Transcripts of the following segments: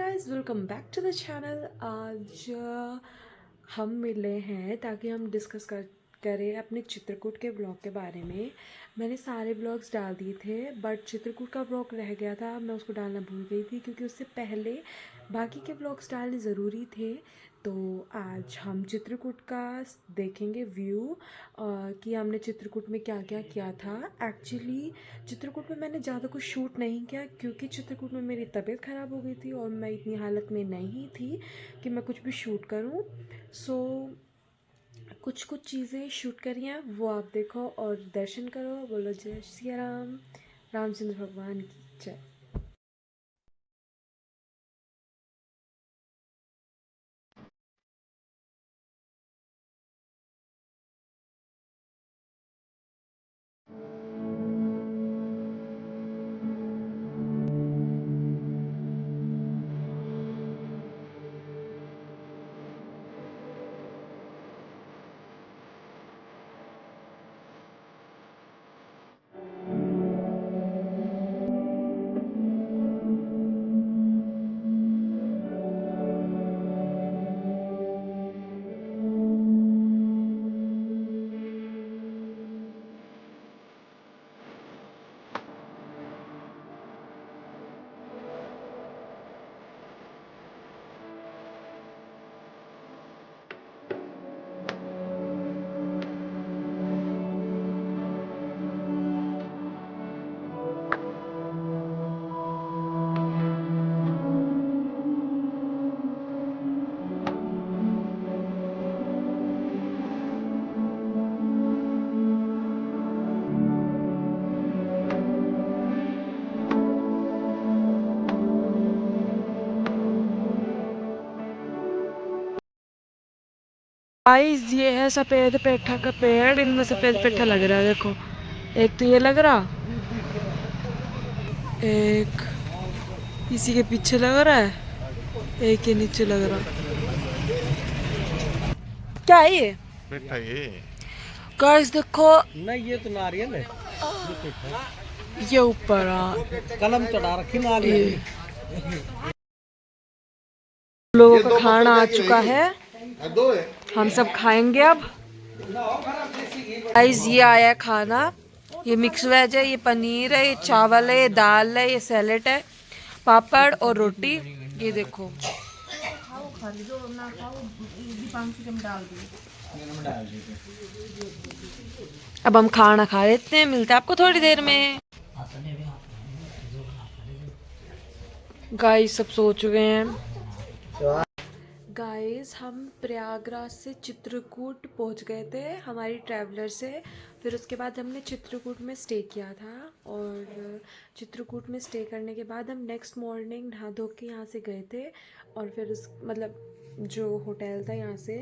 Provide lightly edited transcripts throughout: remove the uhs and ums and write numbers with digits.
Guys, welcome back to the channel. आज हम मिले हैं ताकि हम डिस्कस करें अपने चित्रकूट के ब्लॉग के बारे में। मैंने सारे ब्लॉग्स डाल दिए थे बट चित्रकूट का ब्लॉग रह गया था, मैं उसको डालना भूल गई थी क्योंकि उससे पहले बाकी के ब्लॉग्स डालने ज़रूरी थे। तो आज हम चित्रकूट का देखेंगे व्यू कि हमने चित्रकूट में क्या क्या किया था। एक्चुअली चित्रकूट में मैंने ज़्यादा कुछ शूट नहीं किया क्योंकि चित्रकूट में मेरी तबीयत ख़राब हो गई थी और मैं इतनी हालत में नहीं थी कि मैं कुछ भी शूट करूं। सो कुछ कुछ चीज़ें शूट करी हैं, वो आप देखो और दर्शन करो। बोलो जय सिया राम, रामचंद्र भगवान की जय। गाइस, ये है सफ़ेद पेठा का पेड़। इनमें सफ़ेद पेठा लग रहा है, देखो। एक तो ये लग रहा, एक इसी के पीछे लग रहा है, एक के नीचे लग रहा। क्या है ये पेठा ये गाइस? देखो, नहीं ये तो नारियल है। ये ऊपर कलम चढ़ा रखी नारियल। लोगों का खाना आ चुका है, दो है। हम सब खाएंगे अब। गाइस, ये आया है खाना। ये मिक्स वेज है, ये पनीर है, ये चावल है, ये दाल है, ये सैलेड है, पापड़ और रोटी। ये देखो। अब हम खाना खा लेते हैं, मिलते हैं आपको थोड़ी देर में। गाइस, सब सो चुके हैं। गाइस, हम प्रयागराज से चित्रकूट पहुंच गए थे हमारी ट्रैवलर से। फिर उसके बाद हमने चित्रकूट में स्टे किया था और चित्रकूट में स्टे करने के बाद हम नेक्स्ट मॉर्निंग नहा धो के यहाँ से गए थे। और फिर उस मतलब जो होटल था यहाँ से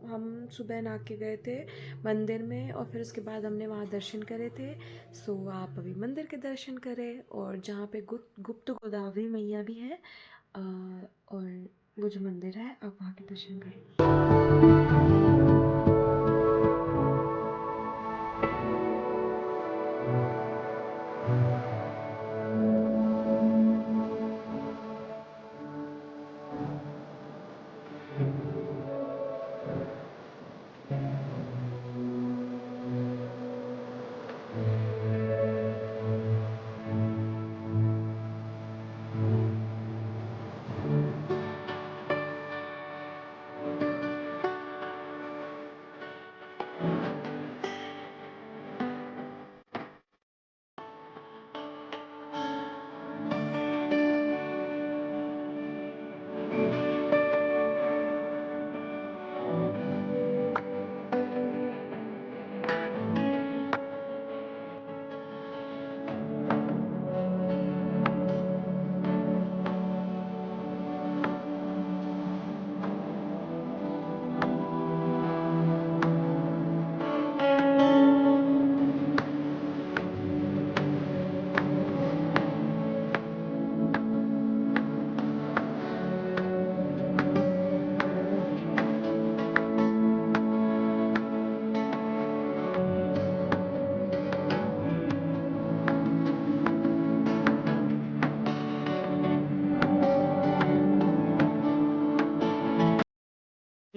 हम सुबह नहा के गए थे मंदिर में और फिर उसके बाद हमने वहाँ दर्शन करे थे। सो आप अभी मंदिर के दर्शन करें और जहाँ पे गुप्त गोदावरी मैया भी है और वो जो मंदिर है आप वहाँ के दर्शन करें।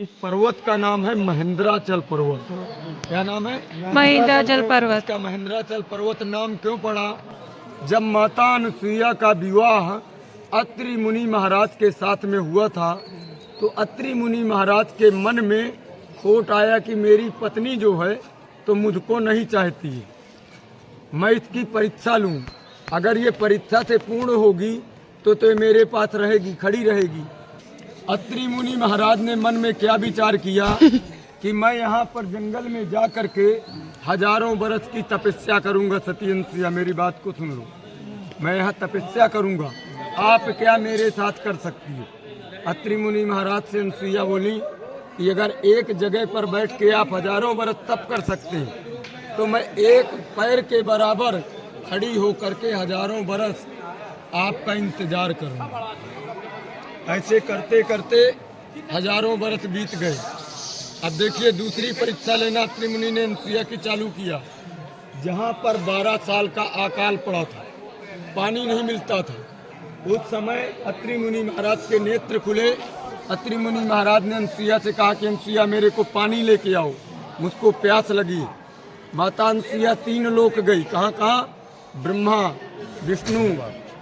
इस पर्वत का नाम है महेंद्राचल पर्वत। क्या नाम है? महेंद्राचल पर्वत। इसका महेंद्राचल पर्वत नाम क्यों पड़ा? जब माता अनुसुईया का विवाह अत्रि मुनि महाराज के साथ में हुआ था, तो अत्रि मुनि महाराज के मन में खोट आया कि मेरी पत्नी जो है तो मुझको नहीं चाहती है, मैं इसकी परीक्षा लूं। अगर ये परीक्षा से पूर्ण होगी तो ये मेरे पास रहेगी, खड़ी रहेगी। अत्रि मुनि महाराज ने मन में क्या विचार किया कि मैं यहाँ पर जंगल में जा करके हजारों बरस की तपस्या करूँगा। सती अनुसुईया, मेरी बात को सुन लो, मैं यहाँ तपस्या करूँगा, आप क्या मेरे साथ कर सकती हो? अत्रि मुनि महाराज से अनुसुईया बोली कि अगर एक जगह पर बैठ के आप हजारों बरस तप कर सकते हैं तो मैं एक पैर के बराबर खड़ी होकर के हजारों बरस आपका इंतजार करूँगा। ऐसे करते करते हजारों बरस बीत गए। अब देखिए दूसरी परीक्षा लेना अत्रि मुनि ने अनुसुईया की चालू किया। जहाँ पर 12 साल का अकाल पड़ा था, पानी नहीं मिलता था, उस समय अत्रि मुनि महाराज के नेत्र खुले। अत्रि मुनि महाराज ने अनुसुईया से कहा कि अनुसुईया मेरे को पानी लेके आओ, मुझको प्यास लगी। माता अनुसुईया 3 लोक गई। कहाँ कहाँ? ब्रह्मा, विष्णु,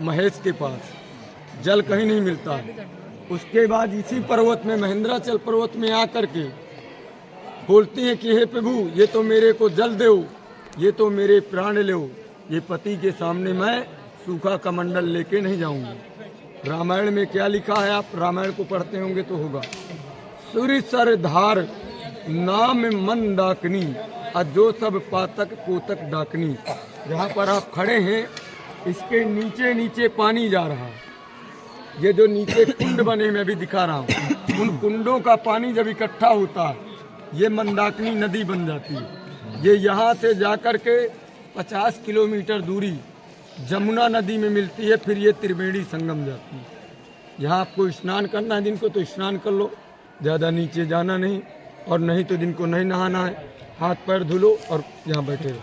महेश के पास। जल कहीं नहीं मिलता। उसके बाद इसी पर्वत में, महेंद्राचल पर्वत में आकर के बोलती हैं कि हे प्रभु, ये तो मेरे को जल दो, ये तो मेरे प्राण लो, ये पति के सामने मैं सूखा कमंडल लेके नहीं जाऊंगी। रामायण में क्या लिखा है? आप रामायण को पढ़ते होंगे तो होगा। सूर्य सर धार नाम मन डाकनी, अजो सब पातक पोतक डाकनी। जहाँ पर आप खड़े हैं इसके नीचे नीचे पानी जा रहा है। ये जो नीचे कुंड बने मैं भी दिखा रहा हूँ, उन कुंडों का पानी जब इकट्ठा होता है ये मंदाकिनी नदी बन जाती है। ये यहाँ से जाकर के 50 किलोमीटर दूरी जमुना नदी में मिलती है, फिर ये त्रिवेणी संगम जाती है। यहाँ आपको स्नान करना है, जिनको तो स्नान कर लो, ज़्यादा नीचे जाना नहीं, और नहीं तो जिनको नहीं नहाना है हाथ पैर धुलो और यहाँ बैठे रहो।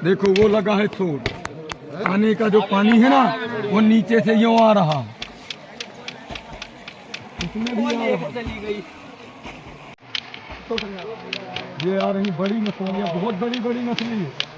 देखो वो लगा है छोट, पानी का जो पानी है ना वो नीचे से यूं आ रहा, इसमें भी आ रहा। ये आ रही बड़ी मछलियाँ, बहुत बड़ी बड़ी मछली है।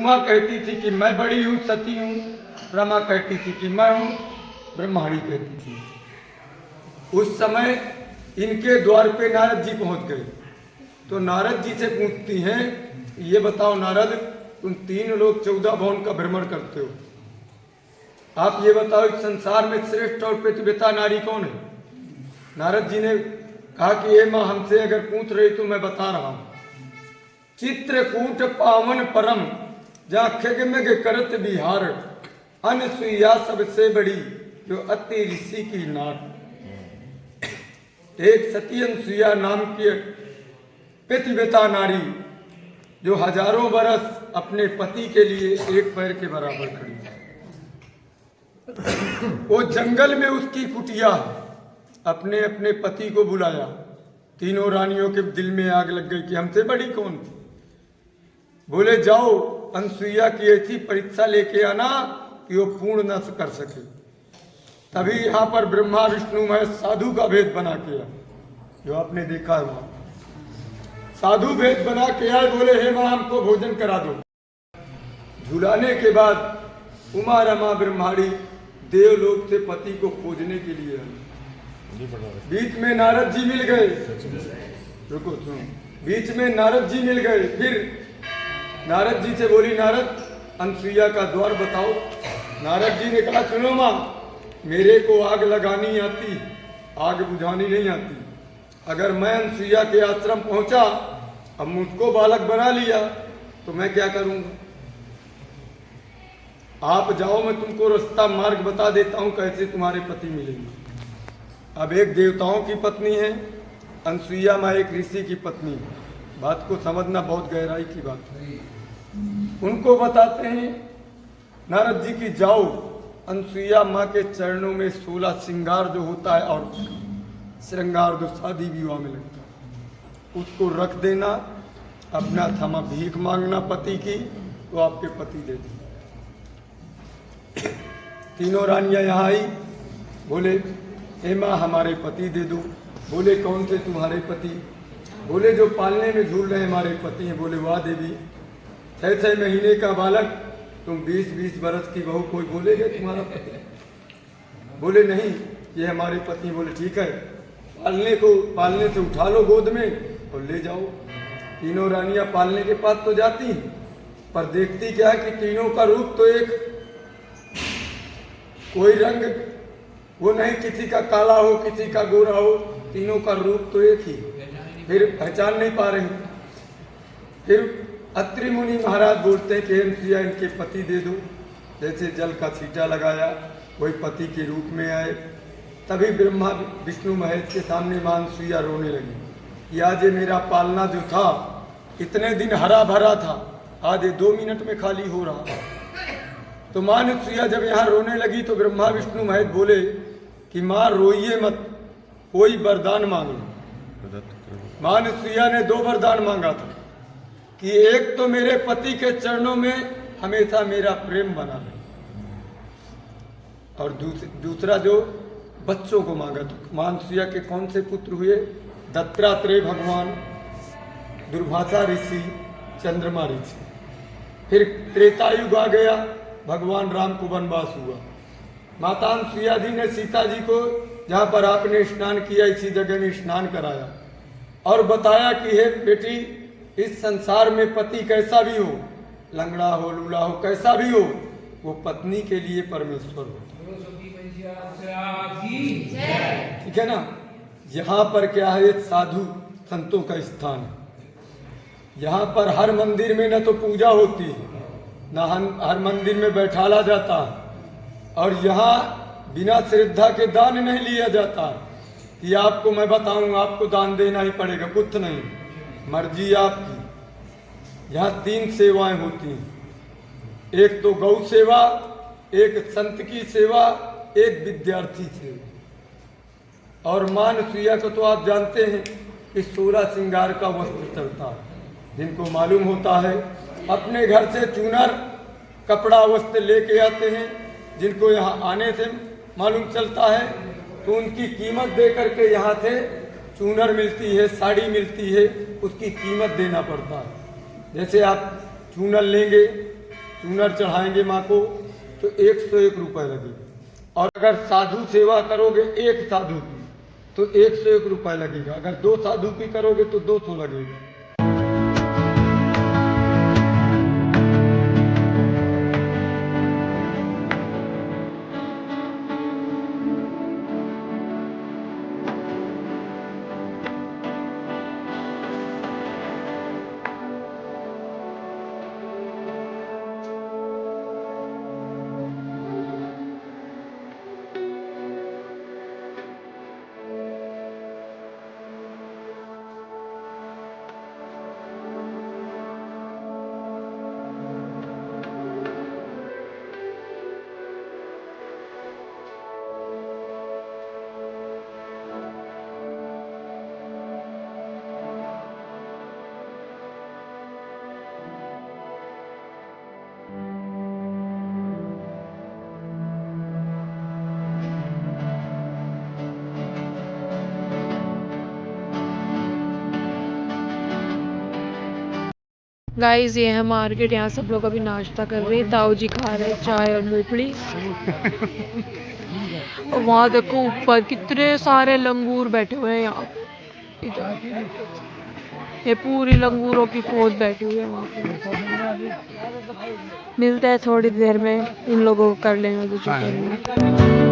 उमा कहती थी कि मैं बड़ी हूँ, सती हूँ। रमा कहती थी कि मैं हूँ, ब्रह्माणी कहती थी। उस समय इनके द्वार पे नारद जी पहुंच गए। तो नारद जी से पूछती हैं, ये बताओ नारद, तुम 3 लोग 14 भवन का भ्रमण करते हो, आप ये बताओ इस संसार में श्रेष्ठ और प्रतिव्रता नारी कौन है? नारद जी ने कहा कि ये माँ हमसे अगर पूछ रही तो मैं बता रहा हूं। चित्रकूट पावन परम जा खगमग करत बिहार, अनसुईया सबसे बड़ी जो अति ऋषि की नार। एक सती अनसुईया नाम की प्रतिव्रता नारी जो हजारों बरस अपने पति के लिए एक पैर के बराबर खड़ी है। वो जंगल में उसकी कुटिया अपने अपने पति को बुलाया। तीनों रानियों के दिल में आग लग गई कि हमसे बड़ी कौन थी। बोले जाओ अनसुईया की ऐसी परीक्षा लेके आना कि वो पूर्ण न कर सके। तभी यहाँ पर ब्रह्मा विष्णु महेश साधु का भेद बना के आए, जो आपने देखा है वहां साधु भेद बना के आए। बोले हे माँ हमको भोजन करा दो। झुलाने के बाद उमा रमा ब्रह्माणी देवलोक से पति को खोजने के लिए आए। बीच में नारद जी मिल गए। रुको सुनो, बीच में नारद जी मिल गए। फिर नारद जी से बोली नारद अनसुईया का द्वार बताओ। नारद जी ने कहा सुनो माँ, मेरे को आग लगानी आती, आग बुझानी नहीं आती। अगर मैं अनसुईया के आश्रम पहुंचा, अब मुझको बालक बना लिया तो मैं क्या करूंगा? आप जाओ, मैं तुमको रास्ता मार्ग बता देता हूं कैसे तुम्हारे पति मिलेंगे। अब एक देवताओं की पत्नी है अनसुईया माँ, एक ऋषि की पत्नी है। बात को समझना बहुत गहराई की बात है। उनको बताते हैं नारद जी की जाओ अनसुईया माँ के चरणों में 16 श्रृंगार जो होता है और श्रृंगार जो शादी विवाह में लगता है उसको रख देना। अपना थमा भीख मांगना पति की, तो आपके पति दे दें। तीनों रानियां यहाँ आई। बोले हे माँ हमारे पति दे दो। बोले कौन थे तुम्हारे पति? बोले जो पालने में झूल रहे हमारे पति हैं। बोले वाह देवी, 6 महीने का बालक, तुम 20-20 बरस की बहू, कोई बोलेगा तुम्हारा पति? बोले नहीं ये हमारे पति। बोले ठीक है, पालने से उठा लो गोद में और ले जाओ। तीनों रानियां पालने के पास तो जाती हैं, पर देखती क्या है कि तीनों का रूप तो एक, कोई रंग वो नहीं, किसी का काला हो किसी का गोरा हो, तीनों का रूप तो एक ही। फिर पहचान नहीं पा रही। फिर अत्रि मुनि महाराज बोलते हैं कि अनसुईया इनके पति दे दो। जैसे जल का छींटा लगाया वही पति के रूप में आए। तभी ब्रह्मा विष्णु महेश के सामने मां अनसुईया रोने लगी कि आज ये मेरा पालना जो था इतने दिन हरा भरा था, आज ये 2 मिनट में खाली हो रहा। तो मां अनसुईया जब यहाँ रोने लगी तो ब्रह्मा विष्णु महेश बोले कि माँ रोइए मत, कोई वरदान मांग लो। मां अनसुईया ने 2 वरदान मांगा था कि एक तो मेरे पति के चरणों में हमेशा मेरा प्रेम बना रहे, और दूसरा जो बच्चों को मांगा। तो मां अनसुईया के कौन से पुत्र हुए? दत्तात्रेय भगवान, दुर्वासा ऋषि, चंद्रमा ऋषि। फिर त्रेतायुग आ गया, भगवान राम को वनवास हुआ। माता अनसुईया जी ने सीता जी को जहाँ पर आपने स्नान किया इसी जगह में स्नान कराया और बताया कि हे बेटी, इस संसार में पति कैसा भी हो, लंगड़ा हो लूला हो कैसा भी हो, वो पत्नी के लिए परमेश्वर हो। ठीक है ना। यहाँ पर क्या है, साधु संतों का स्थान है। यहाँ पर हर मंदिर में न तो पूजा होती है, न हर मंदिर में बैठाला जाता है, और यहाँ बिना श्रद्धा के दान नहीं लिया जाता कि आपको मैं बताऊं आपको दान देना ही पड़ेगा, कुछ नहीं, मर्जी आपकी। यहाँ 3 सेवाएं होती हैं, एक तो गौ सेवा, एक संत की सेवा, एक विद्यार्थी सेवा। और मां अनसुईया को तो आप जानते हैं कि 16 श्रृंगार का वस्त्र चलता है। जिनको मालूम होता है अपने घर से चूनर कपड़ा वस्त्र लेके आते हैं, जिनको यहाँ आने से मालूम चलता है तो उनकी कीमत दे करके यहाँ से चूनर मिलती है, साड़ी मिलती है, उसकी कीमत देना पड़ता है। जैसे आप चूनर लेंगे चूनर चढ़ाएंगे माँ को तो 101 रुपये लगेगा। और अगर साधु सेवा करोगे एक साधु की तो 101 रुपये लगेगा। अगर 2 साधु की करोगे तो 200 लगेगा। गाइस ये है मार्केट, यहाँ सब लोग अभी नाश्ता कर रहे हैं। ताऊ जी खा रहे हैं चाय और मूंगफली। और वहाँ देखो ऊपर कितने सारे लंगूर बैठे हुए हैं। यहाँ इधर ये पूरी लंगूरों की फौज बैठी हुई है वहाँ पे। मिलते हैं थोड़ी देर में, इन लोगों को कर लेंगे जो करना है।